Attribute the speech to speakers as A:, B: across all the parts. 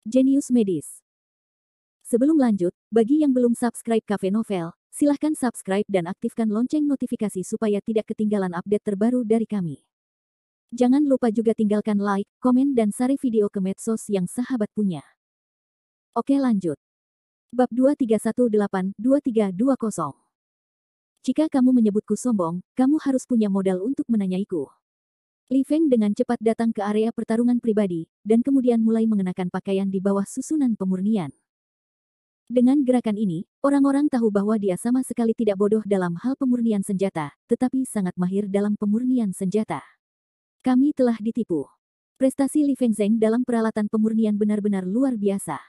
A: Jenius Medis. Sebelum lanjut, bagi yang belum subscribe Cafe Novel, silahkan subscribe dan aktifkan lonceng notifikasi supaya tidak ketinggalan update terbaru dari kami. Jangan lupa juga tinggalkan like, komen dan share video ke medsos yang sahabat punya. Oke lanjut. Bab 2318-2320. Jika kamu menyebutku sombong, kamu harus punya modal untuk menanyaiku. Li Feng dengan cepat datang ke area pertarungan pribadi, dan kemudian mulai mengenakan pakaian di bawah susunan pemurnian. Dengan gerakan ini, orang-orang tahu bahwa dia sama sekali tidak bodoh dalam hal pemurnian senjata, tetapi sangat mahir dalam pemurnian senjata. Kami telah ditipu. Prestasi Li Fengzheng dalam peralatan pemurnian benar-benar luar biasa.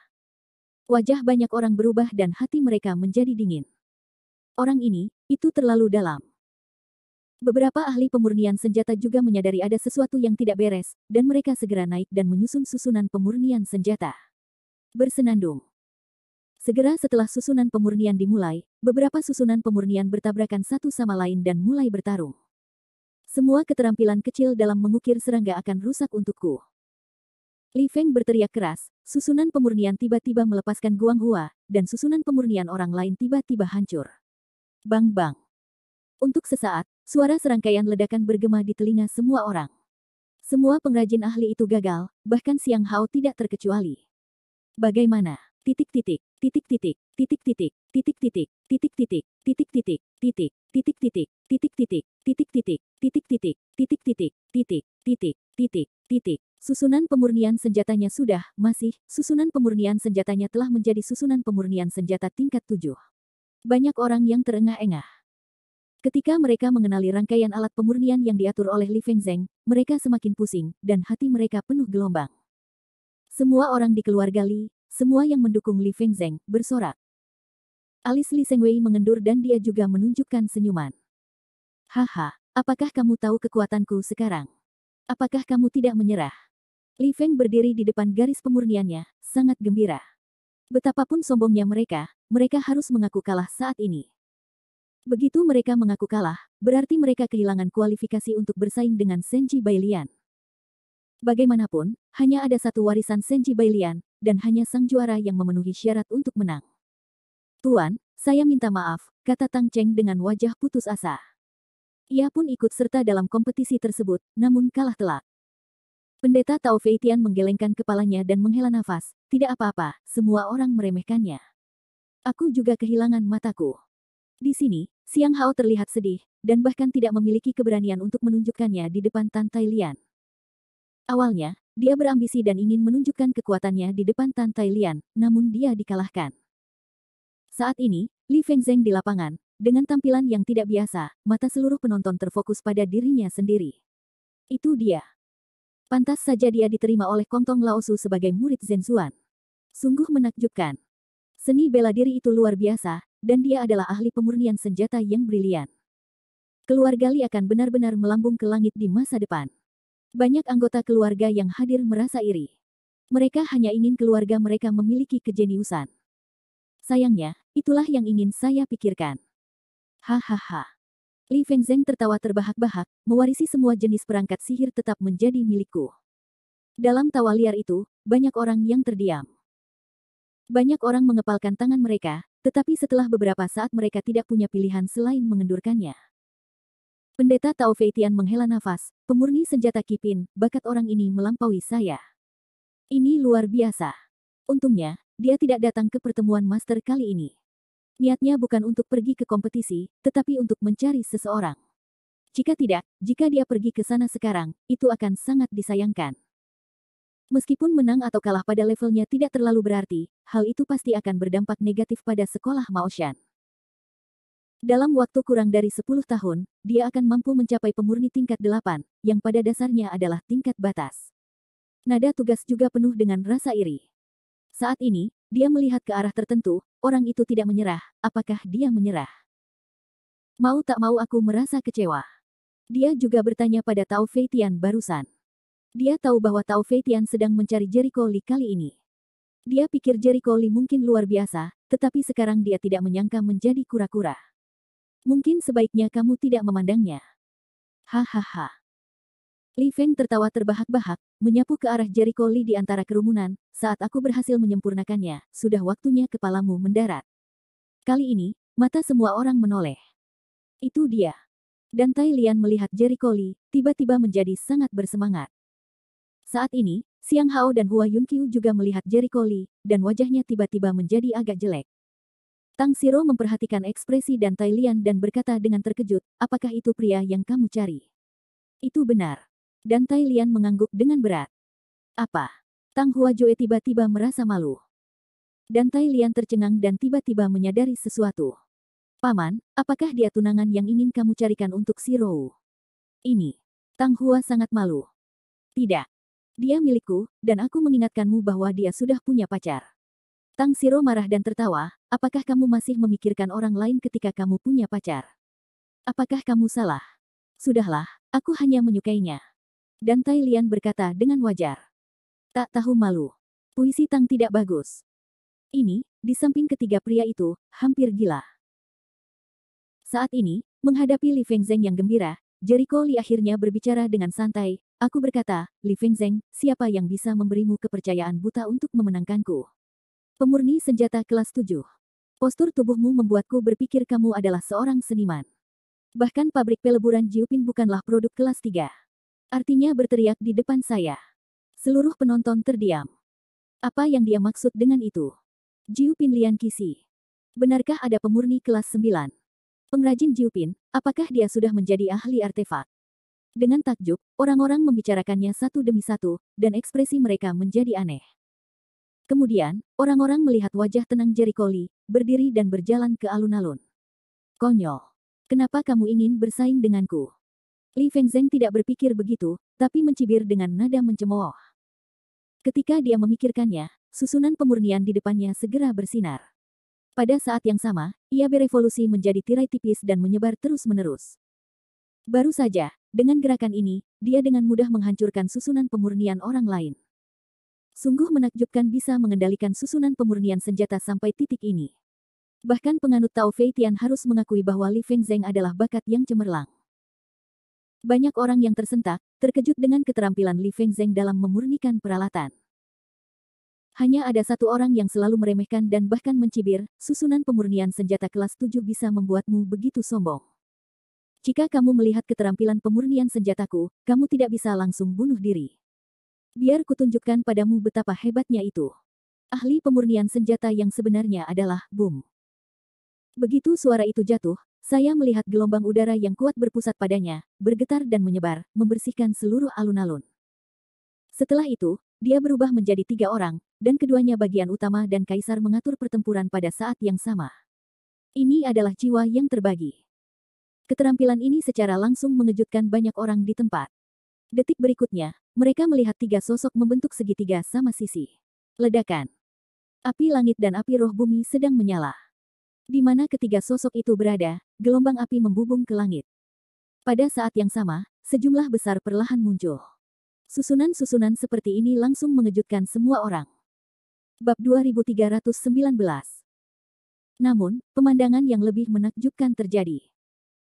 A: Wajah banyak orang berubah dan hati mereka menjadi dingin. Orang ini, itu terlalu dalam. Beberapa ahli pemurnian senjata juga menyadari ada sesuatu yang tidak beres, dan mereka segera naik dan menyusun susunan pemurnian senjata. Bersenandung. Segera setelah susunan pemurnian dimulai, beberapa susunan pemurnian bertabrakan satu sama lain dan mulai bertarung. Semua keterampilan kecil dalam mengukir serangga akan rusak untukku. Li Feng berteriak keras, susunan pemurnian tiba-tiba melepaskan Guang Hua, dan susunan pemurnian orang lain tiba-tiba hancur. Bang-bang. Untuk sesaat, suara serangkaian ledakan bergema di telinga semua orang. Semua pengrajin ahli itu gagal, bahkan Xiang Hao tidak terkecuali. Bagaimana? Titik-titik, titik-titik, titik-titik, titik-titik, titik-titik, titik-titik, titik, titik-titik, titik-titik, titik-titik, titik-titik, titik-titik, titik, titik, titik, titik. Susunan pemurnian senjatanya susunan pemurnian senjatanya telah menjadi susunan pemurnian senjata tingkat 7. Banyak orang yang terengah-engah. Ketika mereka mengenali rangkaian alat pemurnian yang diatur oleh Li Fengzheng, mereka semakin pusing, dan hati mereka penuh gelombang. Semua orang di keluarga Li, semua yang mendukung Li Fengzheng, bersorak. Alis Li Sengwei mengendur dan dia juga menunjukkan senyuman. Haha, apakah kamu tahu kekuatanku sekarang? Apakah kamu tidak menyerah? Li Feng berdiri di depan garis pemurniannya, sangat gembira. Betapapun sombongnya mereka harus mengaku kalah saat ini. Begitu mereka mengaku kalah, berarti mereka kehilangan kualifikasi untuk bersaing dengan Senji Bailian. Bagaimanapun, hanya ada satu warisan Senji Bailian, dan hanya sang juara yang memenuhi syarat untuk menang. Tuan, saya minta maaf, kata Tang Cheng dengan wajah putus asa. Ia pun ikut serta dalam kompetisi tersebut, namun kalah telak. Pendeta Tao Feitian menggelengkan kepalanya dan menghela nafas, tidak apa-apa, semua orang meremehkannya. Aku juga kehilangan mataku. Di sini, Xiang Hao terlihat sedih, dan bahkan tidak memiliki keberanian untuk menunjukkannya di depan Tan Tai Lian. Awalnya, dia berambisi dan ingin menunjukkan kekuatannya di depan Tan Tai Lian, namun dia dikalahkan. Saat ini, Li Fengzheng di lapangan, dengan tampilan yang tidak biasa, mata seluruh penonton terfokus pada dirinya sendiri. Itu dia. Pantas saja dia diterima oleh Kong Tong Laosu sebagai murid Zhenzuan. Sungguh menakjubkan. Seni bela diri itu luar biasa, dan dia adalah ahli pemurnian senjata yang brilian. Keluarga Li akan benar-benar melambung ke langit di masa depan. Banyak anggota keluarga yang hadir merasa iri. Mereka hanya ingin keluarga mereka memiliki kejeniusan. Sayangnya, itulah yang ingin saya pikirkan. Hahaha. Li Fengzheng tertawa terbahak-bahak, mewarisi semua jenis perangkat sihir tetap menjadi milikku. Dalam tawa liar itu, banyak orang yang terdiam. Banyak orang mengepalkan tangan mereka, tetapi setelah beberapa saat mereka tidak punya pilihan selain mengendurkannya. Pendeta Tao Feitian menghela nafas, pemurni senjata Kipin, bakat orang ini melampaui saya. Ini luar biasa. Untungnya, dia tidak datang ke pertemuan master kali ini. Niatnya bukan untuk pergi ke kompetisi, tetapi untuk mencari seseorang. Jika tidak, jika dia pergi ke sana sekarang, itu akan sangat disayangkan. Meskipun menang atau kalah pada levelnya tidak terlalu berarti, hal itu pasti akan berdampak negatif pada sekolah Maoshan. Dalam waktu kurang dari 10 tahun, dia akan mampu mencapai pemurni tingkat 8, yang pada dasarnya adalah tingkat batas. Nada tugas juga penuh dengan rasa iri. Saat ini, dia melihat ke arah tertentu, orang itu tidak menyerah, apakah dia menyerah? Mau tak mau aku merasa kecewa. Dia juga bertanya pada Tao Feitian barusan. Dia tahu bahwa Tao Feitian sedang mencari Jericho Li kali ini. Dia pikir Jericho Li mungkin luar biasa, tetapi sekarang dia tidak menyangka menjadi kura-kura. Mungkin sebaiknya kamu tidak memandangnya. Hahaha. Li Feng tertawa terbahak-bahak, menyapu ke arah Jericho Li di antara kerumunan. Saat aku berhasil menyempurnakannya, sudah waktunya kepalamu mendarat. Kali ini, mata semua orang menoleh. Itu dia. Dan Tai Lian melihat Jericho Li, tiba-tiba menjadi sangat bersemangat. Saat ini, Xiang Hao dan Hua Yunqiu juga melihat Jericho Li, dan wajahnya tiba-tiba menjadi agak jelek. Tang Xiro memperhatikan ekspresi dan Tai Lian dan berkata dengan terkejut, apakah itu pria yang kamu cari? Itu benar. Dan Tai Lian mengangguk dengan berat. Apa? Tang Huajoe tiba-tiba merasa malu. Dan Tai Lian tercengang dan tiba-tiba menyadari sesuatu. Paman, apakah dia tunangan yang ingin kamu carikan untuk si Rou? Ini. Tang Hua sangat malu. Tidak. Dia milikku, dan aku mengingatkanmu bahwa dia sudah punya pacar. Tang Xiro marah dan tertawa, apakah kamu masih memikirkan orang lain ketika kamu punya pacar? Apakah kamu salah? Sudahlah, aku hanya menyukainya. Dan Tai Lian berkata dengan wajar. Tak tahu malu. Puisi Tang tidak bagus. Ini, di samping ketiga pria itu, hampir gila. Saat ini, menghadapi Li Fengzheng yang gembira, Jericho Li akhirnya berbicara dengan santai. Aku berkata, Li Fengzheng, siapa yang bisa memberimu kepercayaan buta untuk memenangkanku? Pemurni senjata kelas 7. Postur tubuhmu membuatku berpikir kamu adalah seorang seniman. Bahkan pabrik peleburan Jiupin bukanlah produk kelas 3. Artinya berteriak di depan saya. Seluruh penonton terdiam. Apa yang dia maksud dengan itu? Jiupin Lian Qixi. Benarkah ada pemurni kelas 9? Pengrajin Jiupin, apakah dia sudah menjadi ahli artefak? Dengan takjub, orang-orang membicarakannya satu demi satu, dan ekspresi mereka menjadi aneh. Kemudian, orang-orang melihat wajah tenang Jericho Li, berdiri dan berjalan ke alun-alun. Konyol. Kenapa kamu ingin bersaing denganku? Li Fengzheng tidak berpikir begitu, tapi mencibir dengan nada mencemooh. Ketika dia memikirkannya, susunan pemurnian di depannya segera bersinar. Pada saat yang sama, ia berevolusi menjadi tirai tipis dan menyebar terus-menerus. Baru saja, dengan gerakan ini, dia dengan mudah menghancurkan susunan pemurnian orang lain. Sungguh menakjubkan bisa mengendalikan susunan pemurnian senjata sampai titik ini. Bahkan penganut Tao Fei Tian harus mengakui bahwa Li Fengzheng adalah bakat yang cemerlang. Banyak orang yang tersentak, terkejut dengan keterampilan Li Fengzheng dalam memurnikan peralatan. Hanya ada satu orang yang selalu meremehkan dan bahkan mencibir, susunan pemurnian senjata kelas 7 bisa membuatmu begitu sombong. Jika kamu melihat keterampilan pemurnian senjataku, kamu tidak bisa langsung bunuh diri. Biar kutunjukkan padamu betapa hebatnya itu. Ahli pemurnian senjata yang sebenarnya adalah boom. Begitu suara itu jatuh, saya melihat gelombang udara yang kuat berpusat padanya, bergetar dan menyebar, membersihkan seluruh alun-alun. Setelah itu, dia berubah menjadi 3 orang, dan keduanya bagian utama dan kaisar mengatur pertempuran pada saat yang sama. Ini adalah jiwa yang terbagi. Keterampilan ini secara langsung mengejutkan banyak orang di tempat. Detik berikutnya, mereka melihat 3 sosok membentuk segitiga sama sisi. Ledakan. Api langit dan api roh bumi sedang menyala. Di mana ketiga sosok itu berada, gelombang api membubung ke langit. Pada saat yang sama, sejumlah besar perlahan muncul. Susunan-susunan seperti ini langsung mengejutkan semua orang. Bab 2319. Namun, pemandangan yang lebih menakjubkan terjadi.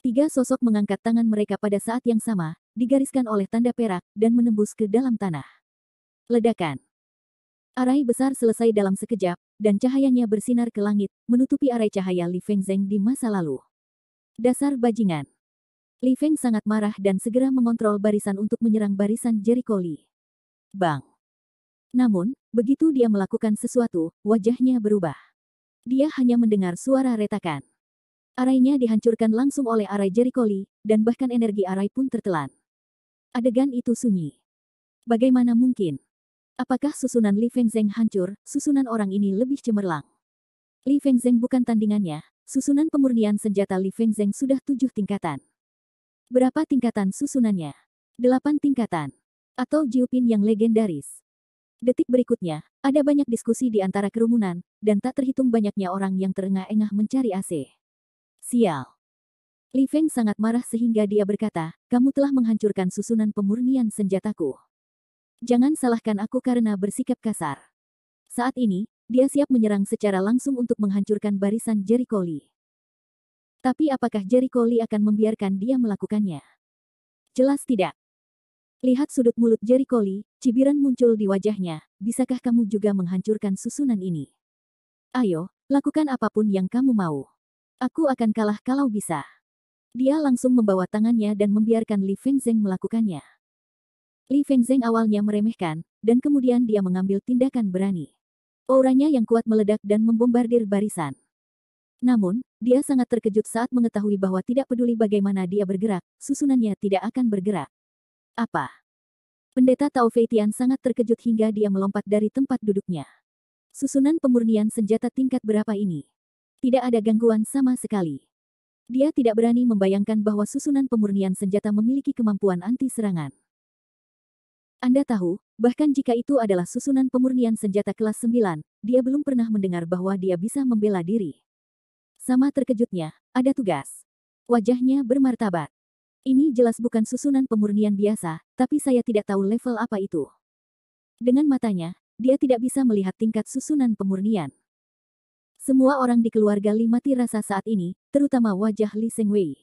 A: 3 sosok mengangkat tangan mereka pada saat yang sama, digariskan oleh tanda perak, dan menembus ke dalam tanah. Ledakan. Arai besar selesai dalam sekejap, dan cahayanya bersinar ke langit, menutupi arai cahaya Li Fengzheng di masa lalu. Dasar bajingan. Li Feng sangat marah dan segera mengontrol barisan untuk menyerang barisan Jericho Li. Bang. Namun, begitu dia melakukan sesuatu, wajahnya berubah. Dia hanya mendengar suara retakan. Arainya dihancurkan langsung oleh arai Jericho Li, dan bahkan energi arai pun tertelan. Adegan itu sunyi. Bagaimana mungkin? Apakah susunan Li Fengzheng hancur, susunan orang ini lebih cemerlang? Li Fengzheng bukan tandingannya, susunan pemurnian senjata Li Fengzheng sudah 7 tingkatan. Berapa tingkatan susunannya? 8 tingkatan. Atau Jiupin yang legendaris. Detik berikutnya, ada banyak diskusi di antara kerumunan, dan tak terhitung banyaknya orang yang terengah-engah mencari AC. Sial. Li Feng sangat marah sehingga dia berkata, kamu telah menghancurkan susunan pemurnian senjataku. Jangan salahkan aku karena bersikap kasar. Saat ini, dia siap menyerang secara langsung untuk menghancurkan barisan Jericho Li. Tapi apakah Jericho Li akan membiarkan dia melakukannya? Jelas tidak. Lihat sudut mulut Jericho Lee, cibiran muncul di wajahnya. Bisakah kamu juga menghancurkan susunan ini? Ayo, lakukan apapun yang kamu mau. Aku akan kalah kalau bisa. Dia langsung membawa tangannya dan membiarkan Li Fengzheng melakukannya. Li Fengzheng awalnya meremehkan, dan kemudian dia mengambil tindakan berani. Auranya yang kuat meledak dan membombardir barisan. Namun, dia sangat terkejut saat mengetahui bahwa tidak peduli bagaimana dia bergerak, susunannya tidak akan bergerak. Apa? Pendeta Tao Feitian sangat terkejut hingga dia melompat dari tempat duduknya. Susunan pemurnian senjata tingkat berapa ini? Tidak ada gangguan sama sekali. Dia tidak berani membayangkan bahwa susunan pemurnian senjata memiliki kemampuan anti-serangan. Anda tahu, bahkan jika itu adalah susunan pemurnian senjata kelas 9, dia belum pernah mendengar bahwa dia bisa membela diri. Sama terkejutnya, ada tugas. Wajahnya bermartabat. Ini jelas bukan susunan pemurnian biasa, tapi saya tidak tahu level apa itu. Dengan matanya, dia tidak bisa melihat tingkat susunan pemurnian. Semua orang di keluarga Li mati rasa saat ini, terutama wajah Li Sengwei.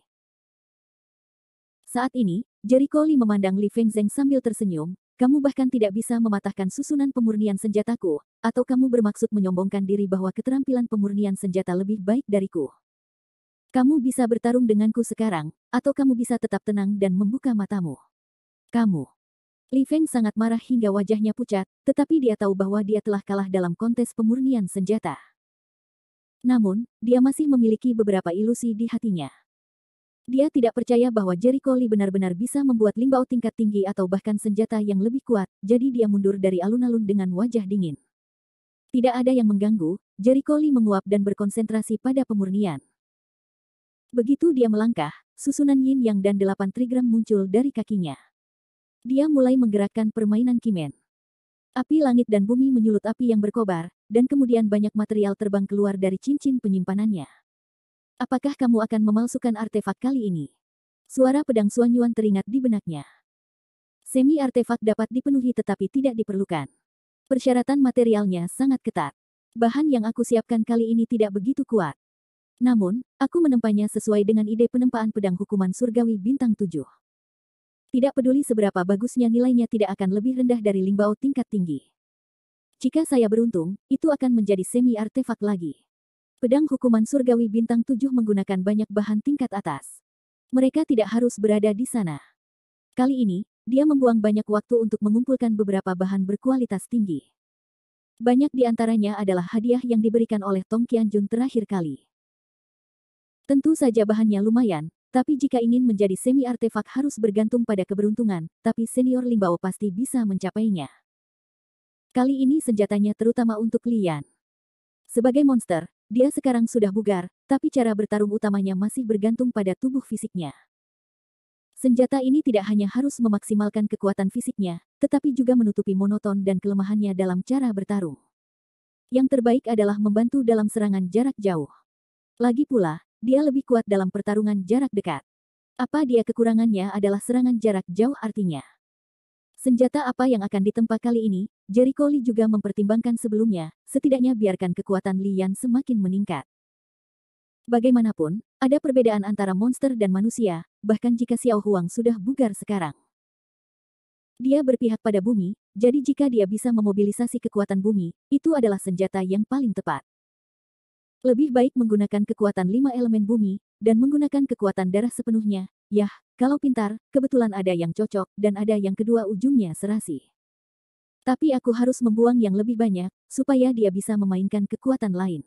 A: Saat ini, Jericho Lee memandang Li Fengzheng sambil tersenyum, kamu bahkan tidak bisa mematahkan susunan pemurnian senjataku, atau kamu bermaksud menyombongkan diri bahwa keterampilan pemurnian senjata lebih baik dariku. Kamu bisa bertarung denganku sekarang, atau kamu bisa tetap tenang dan membuka matamu. Kamu. Li Feng sangat marah hingga wajahnya pucat, tetapi dia tahu bahwa dia telah kalah dalam kontes pemurnian senjata. Namun, dia masih memiliki beberapa ilusi di hatinya. Dia tidak percaya bahwa Jericho Lee benar-benar bisa membuat Lingbao tingkat tinggi atau bahkan senjata yang lebih kuat, jadi dia mundur dari alun-alun dengan wajah dingin. Tidak ada yang mengganggu, Jericho Lee menguap dan berkonsentrasi pada pemurnian. Begitu dia melangkah, susunan yin yang dan 8 trigram muncul dari kakinya. Dia mulai menggerakkan permainan Kimen. Api langit dan bumi menyulut api yang berkobar, dan kemudian banyak material terbang keluar dari cincin penyimpanannya. Apakah kamu akan memalsukan artefak kali ini? Suara pedang Suanyuan teringat di benaknya. Semi artefak dapat dipenuhi tetapi tidak diperlukan. Persyaratan materialnya sangat ketat. Bahan yang aku siapkan kali ini tidak begitu kuat. Namun, aku menempanya sesuai dengan ide penempaan pedang hukuman surgawi bintang 7. Tidak peduli seberapa bagusnya nilainya tidak akan lebih rendah dari Lingbao tingkat tinggi. Jika saya beruntung, itu akan menjadi semi artefak lagi. Pedang hukuman surgawi bintang 7 menggunakan banyak bahan tingkat atas. Mereka tidak harus berada di sana. Kali ini, dia membuang banyak waktu untuk mengumpulkan beberapa bahan berkualitas tinggi. Banyak di antaranya adalah hadiah yang diberikan oleh Tong Qianjun terakhir kali. Tentu saja bahannya lumayan, tapi jika ingin menjadi semi artefak harus bergantung pada keberuntungan, tapi senior Lingbao pasti bisa mencapainya. Kali ini senjatanya terutama untuk Lian. Sebagai monster, dia sekarang sudah bugar, tapi cara bertarung utamanya masih bergantung pada tubuh fisiknya. Senjata ini tidak hanya harus memaksimalkan kekuatan fisiknya, tetapi juga menutupi monoton dan kelemahannya dalam cara bertarung. Yang terbaik adalah membantu dalam serangan jarak jauh. Lagi pula, dia lebih kuat dalam pertarungan jarak dekat. Apa dia kekurangannya adalah serangan jarak jauh artinya. Senjata apa yang akan ditempa kali ini, Jericho Lee juga mempertimbangkan sebelumnya, setidaknya biarkan kekuatan Lian semakin meningkat. Bagaimanapun, ada perbedaan antara monster dan manusia, bahkan jika Xiao Huang sudah bugar sekarang. Dia berpihak pada bumi, jadi jika dia bisa memobilisasi kekuatan bumi, itu adalah senjata yang paling tepat. Lebih baik menggunakan kekuatan 5 elemen bumi, dan menggunakan kekuatan darah sepenuhnya. Yah, kalau pintar, kebetulan ada yang cocok, dan ada yang kedua ujungnya serasi. Tapi aku harus membuang yang lebih banyak, supaya dia bisa memainkan kekuatan lain.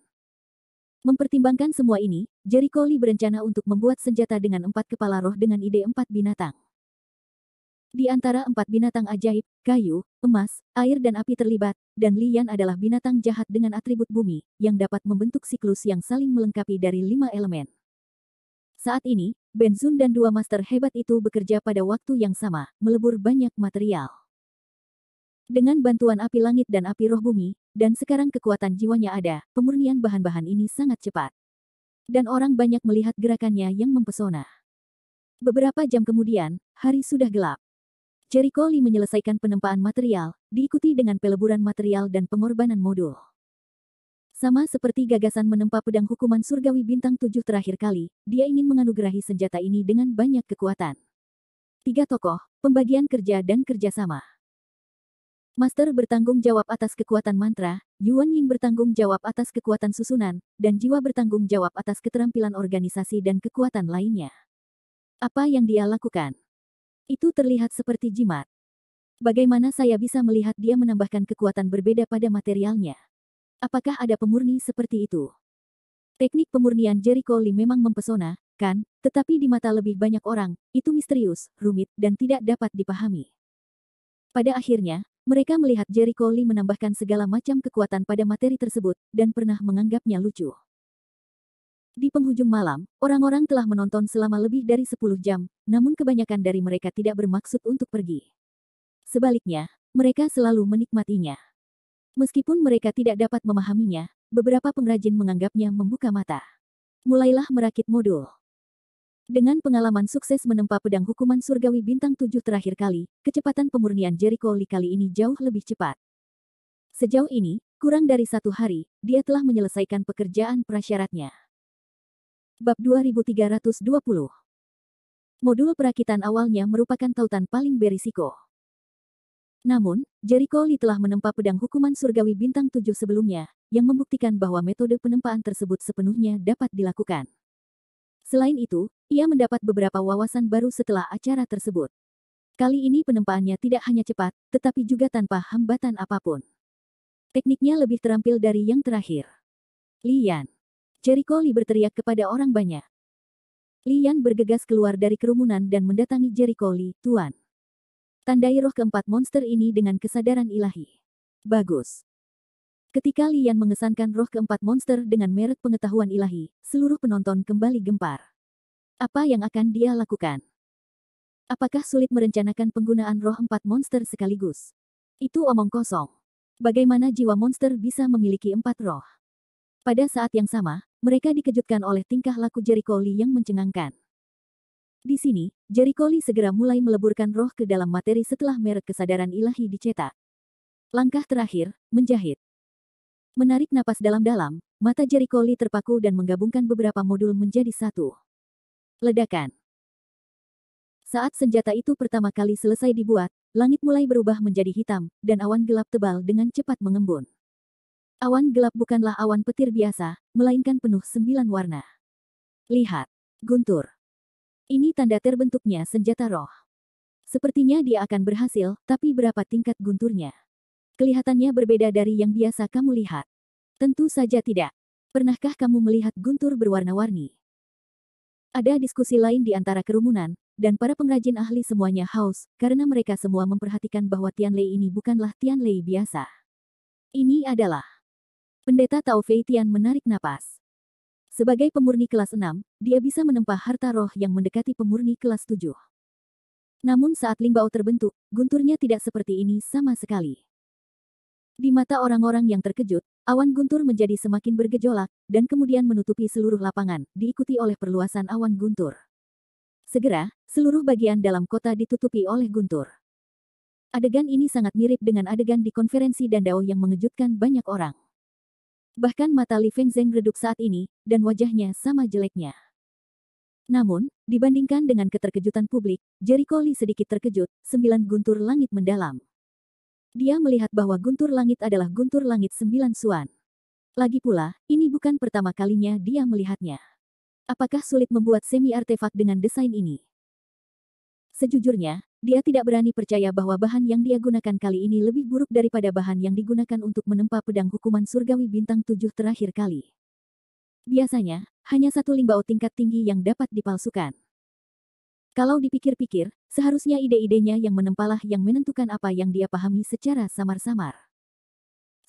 A: Mempertimbangkan semua ini, Jericho Lee berencana untuk membuat senjata dengan 4 kepala roh dengan ide 4 binatang. Di antara 4 binatang ajaib, kayu, emas, air dan api terlibat, dan Lian adalah binatang jahat dengan atribut bumi, yang dapat membentuk siklus yang saling melengkapi dari 5 elemen. Saat ini, Benzun dan 2 master hebat itu bekerja pada waktu yang sama, melebur banyak material. Dengan bantuan api langit dan api roh bumi, dan sekarang kekuatan jiwanya ada, pemurnian bahan-bahan ini sangat cepat. Dan orang banyak melihat gerakannya yang mempesona. Beberapa jam kemudian, hari sudah gelap. Jericho Lee menyelesaikan penempaan material, diikuti dengan peleburan material dan pengorbanan modul. Sama seperti gagasan menempa pedang hukuman surgawi bintang 7 terakhir kali, dia ingin menganugerahi senjata ini dengan banyak kekuatan. 3 tokoh, pembagian kerja dan kerjasama. Master bertanggung jawab atas kekuatan mantra, Yuan Ying bertanggung jawab atas kekuatan susunan, dan jiwa bertanggung jawab atas keterampilan organisasi dan kekuatan lainnya. Apa yang dia lakukan? Itu terlihat seperti jimat. Bagaimana saya bisa melihat dia menambahkan kekuatan berbeda pada materialnya? Apakah ada pemurni seperti itu? Teknik pemurnian Jericho Lee memang mempesona, kan? Tetapi di mata lebih banyak orang, itu misterius, rumit, dan tidak dapat dipahami. Pada akhirnya, mereka melihat Jericho Lee menambahkan segala macam kekuatan pada materi tersebut, dan pernah menganggapnya lucu. Di penghujung malam, orang-orang telah menonton selama lebih dari 10 jam, namun kebanyakan dari mereka tidak bermaksud untuk pergi. Sebaliknya, mereka selalu menikmatinya. Meskipun mereka tidak dapat memahaminya, beberapa pengrajin menganggapnya membuka mata. Mulailah merakit modul. Dengan pengalaman sukses menempa pedang hukuman surgawi bintang 7 terakhir kali, kecepatan pemurnian Jericho Lee kali ini jauh lebih cepat. Sejauh ini, kurang dari 1 hari, dia telah menyelesaikan pekerjaan prasyaratnya. Bab 2320. Modul perakitan awalnya merupakan tautan paling berisiko. Namun, Jericho Lee telah menempa pedang hukuman surgawi bintang 7 sebelumnya, yang membuktikan bahwa metode penempaan tersebut sepenuhnya dapat dilakukan. Selain itu, ia mendapat beberapa wawasan baru setelah acara tersebut. Kali ini penempaannya tidak hanya cepat, tetapi juga tanpa hambatan apapun. Tekniknya lebih terampil dari yang terakhir. Lian. Jericho Lee berteriak kepada orang banyak. Lian bergegas keluar dari kerumunan dan mendatangi Jericho Lee, Tuan. Tandai roh keempat monster ini dengan kesadaran ilahi. Bagus. Ketika Lian mengesankan roh keempat monster dengan merek pengetahuan ilahi, seluruh penonton kembali gempar. Apa yang akan dia lakukan? Apakah sulit merencanakan penggunaan roh 4 monster sekaligus? Itu omong kosong. Bagaimana jiwa monster bisa memiliki 4 roh? Pada saat yang sama, mereka dikejutkan oleh tingkah laku Jericho Lee yang mencengangkan. Di sini, Jericho Lee segera mulai meleburkan roh ke dalam materi setelah merek kesadaran ilahi dicetak. Langkah terakhir, menjahit. Menarik napas dalam-dalam, mata Jericho Lee terpaku dan menggabungkan beberapa modul menjadi satu. Ledakan. Saat senjata itu pertama kali selesai dibuat, langit mulai berubah menjadi hitam, dan awan gelap tebal dengan cepat mengembun. Awan gelap bukanlah awan petir biasa, melainkan penuh 9 warna. Lihat. Guntur. Ini tanda terbentuknya senjata roh. Sepertinya dia akan berhasil, tapi berapa tingkat gunturnya? Kelihatannya berbeda dari yang biasa kamu lihat. Tentu saja tidak. Pernahkah kamu melihat guntur berwarna-warni? Ada diskusi lain di antara kerumunan, dan para pengrajin ahli semuanya haus, karena mereka semua memperhatikan bahwa Tianlei ini bukanlah Tianlei biasa. Ini adalah... Pendeta Tao Fei Tian menarik napas. Sebagai pemurni kelas 6, dia bisa menempa harta roh yang mendekati pemurni kelas 7. Namun saat Lingbao terbentuk, gunturnya tidak seperti ini sama sekali. Di mata orang-orang yang terkejut, awan guntur menjadi semakin bergejolak, dan kemudian menutupi seluruh lapangan, diikuti oleh perluasan awan guntur. Segera, seluruh bagian dalam kota ditutupi oleh guntur. Adegan ini sangat mirip dengan adegan di konferensi Dandao yang mengejutkan banyak orang. Bahkan mata Li Fengzheng redup saat ini, dan wajahnya sama jeleknya. Namun, dibandingkan dengan keterkejutan publik, Jericho Lee sedikit terkejut, 9 guntur langit mendalam. Dia melihat bahwa guntur langit adalah guntur langit 9 suan. Lagi pula, ini bukan pertama kalinya dia melihatnya. Apakah sulit membuat semi-artefak dengan desain ini? Sejujurnya, dia tidak berani percaya bahwa bahan yang dia gunakan kali ini lebih buruk daripada bahan yang digunakan untuk menempa pedang hukuman surgawi bintang 7 terakhir kali. Biasanya, hanya satu Lingbao tingkat tinggi yang dapat dipalsukan. Kalau dipikir-pikir, seharusnya ide-idenya yang menempalah yang menentukan apa yang dia pahami secara samar-samar.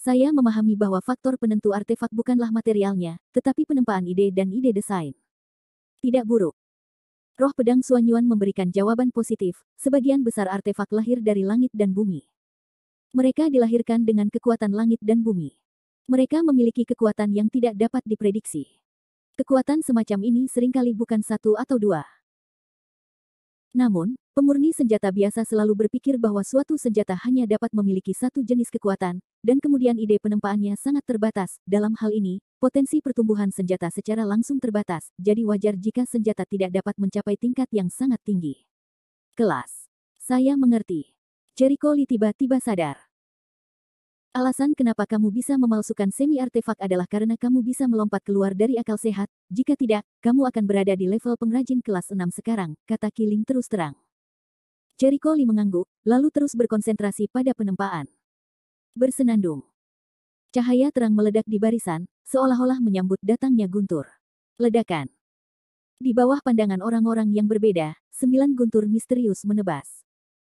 A: Saya memahami bahwa faktor penentu artefak bukanlah materialnya, tetapi penempaan ide dan ide desain. Tidak buruk. Roh pedang Suanyuan memberikan jawaban positif, sebagian besar artefak lahir dari langit dan bumi. Mereka dilahirkan dengan kekuatan langit dan bumi. Mereka memiliki kekuatan yang tidak dapat diprediksi. Kekuatan semacam ini seringkali bukan satu atau dua. Namun, pemurni senjata biasa selalu berpikir bahwa suatu senjata hanya dapat memiliki satu jenis kekuatan, dan kemudian ide penempaannya sangat terbatas. Dalam hal ini, potensi pertumbuhan senjata secara langsung terbatas, jadi wajar jika senjata tidak dapat mencapai tingkat yang sangat tinggi. Kelas Saya mengerti. Jericho Lee tiba-tiba sadar. Alasan kenapa kamu bisa memalsukan semi-artefak adalah karena kamu bisa melompat keluar dari akal sehat, jika tidak, kamu akan berada di level pengrajin kelas 6 sekarang, kata Kiling terus terang. Jericho Lee mengangguk, lalu terus berkonsentrasi pada penempaan. Bersenandung. Cahaya terang meledak di barisan, seolah-olah menyambut datangnya guntur. Ledakan. Di bawah pandangan orang-orang yang berbeda, 9 guntur misterius menebas.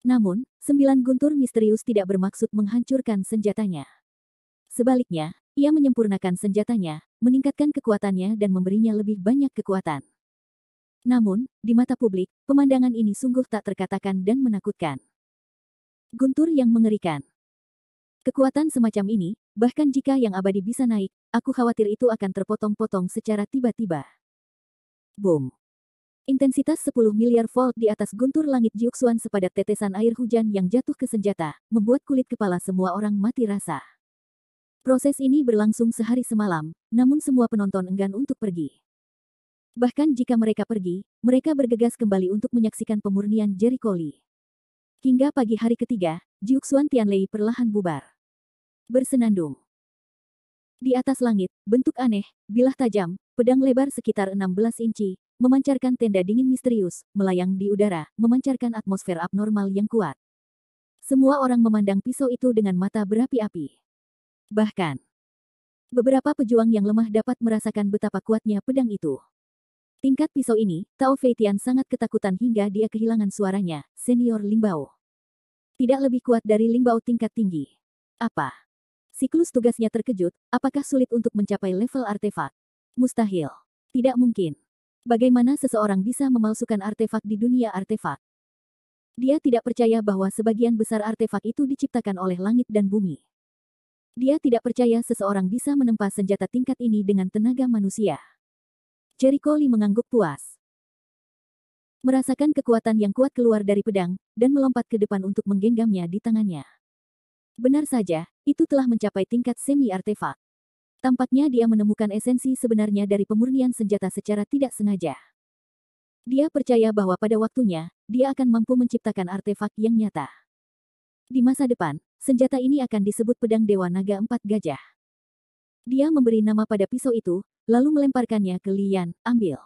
A: Namun, 9 guntur misterius tidak bermaksud menghancurkan senjatanya. Sebaliknya, ia menyempurnakan senjatanya, meningkatkan kekuatannya dan memberinya lebih banyak kekuatan. Namun, di mata publik, pemandangan ini sungguh tak terkatakan dan menakutkan. Guntur yang mengerikan. Kekuatan semacam ini, bahkan jika yang abadi bisa naik, aku khawatir itu akan terpotong-potong secara tiba-tiba. Boom. Intensitas 10 miliar volt di atas guntur langit Jiuxuan sepadat tetesan air hujan yang jatuh ke senjata, membuat kulit kepala semua orang mati rasa. Proses ini berlangsung sehari semalam, namun semua penonton enggan untuk pergi. Bahkan jika mereka pergi, mereka bergegas kembali untuk menyaksikan pemurnian Jericho Lee. Hingga pagi hari ketiga, Jiuxuan Tianlei perlahan bubar. Bersenandung. Di atas langit, bentuk aneh, bilah tajam, pedang lebar sekitar 16 inci, memancarkan tenda dingin misterius, melayang di udara, memancarkan atmosfer abnormal yang kuat. Semua orang memandang pisau itu dengan mata berapi-api. Bahkan, beberapa pejuang yang lemah dapat merasakan betapa kuatnya pedang itu. Tingkat pisau ini, Tao Feitian sangat ketakutan hingga dia kehilangan suaranya, senior Lingbao. Tidak lebih kuat dari Lingbao tingkat tinggi. Apa? Siklus tugasnya terkejut, apakah sulit untuk mencapai level artefak? Mustahil. Tidak mungkin. Bagaimana seseorang bisa memalsukan artefak di dunia artefak? Dia tidak percaya bahwa sebagian besar artefak itu diciptakan oleh langit dan bumi. Dia tidak percaya seseorang bisa menempa senjata tingkat ini dengan tenaga manusia. Jericho Lee mengangguk puas. Merasakan kekuatan yang kuat keluar dari pedang, dan melompat ke depan untuk menggenggamnya di tangannya. Benar saja, itu telah mencapai tingkat semi-artefak. Tampaknya dia menemukan esensi sebenarnya dari pemurnian senjata secara tidak sengaja. Dia percaya bahwa pada waktunya, dia akan mampu menciptakan artefak yang nyata. Di masa depan, senjata ini akan disebut pedang Dewa Naga 4 Gajah. Dia memberi nama pada pisau itu, lalu melemparkannya ke Lian, ambil.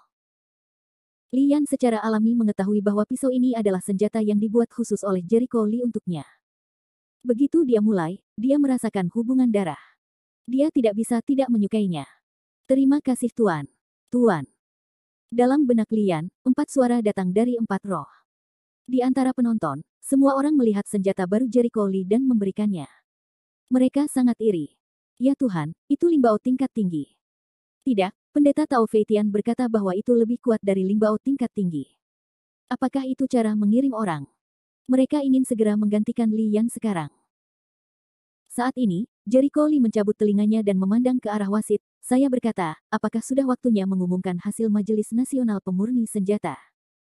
A: Lian secara alami mengetahui bahwa pisau ini adalah senjata yang dibuat khusus oleh Jericho Lee untuknya. Begitu dia mulai, dia merasakan hubungan darah. Dia tidak bisa tidak menyukainya. Terima kasih Tuan. Tuan. Dalam benak Lian, 4 suara datang dari 4 roh. Di antara penonton, semua orang melihat senjata baru Jericho Lee dan memberikannya. Mereka sangat iri. Ya Tuhan, itu Lingbao tingkat tinggi. Tidak, Pendeta Tao Feitian berkata bahwa itu lebih kuat dari Lingbao tingkat tinggi. Apakah itu cara mengirim orang? Mereka ingin segera menggantikan Lian sekarang. Saat ini, Jericho Lee mencabut telinganya dan memandang ke arah wasit. Saya berkata, apakah sudah waktunya mengumumkan hasil Majelis Nasional Pemurni Senjata?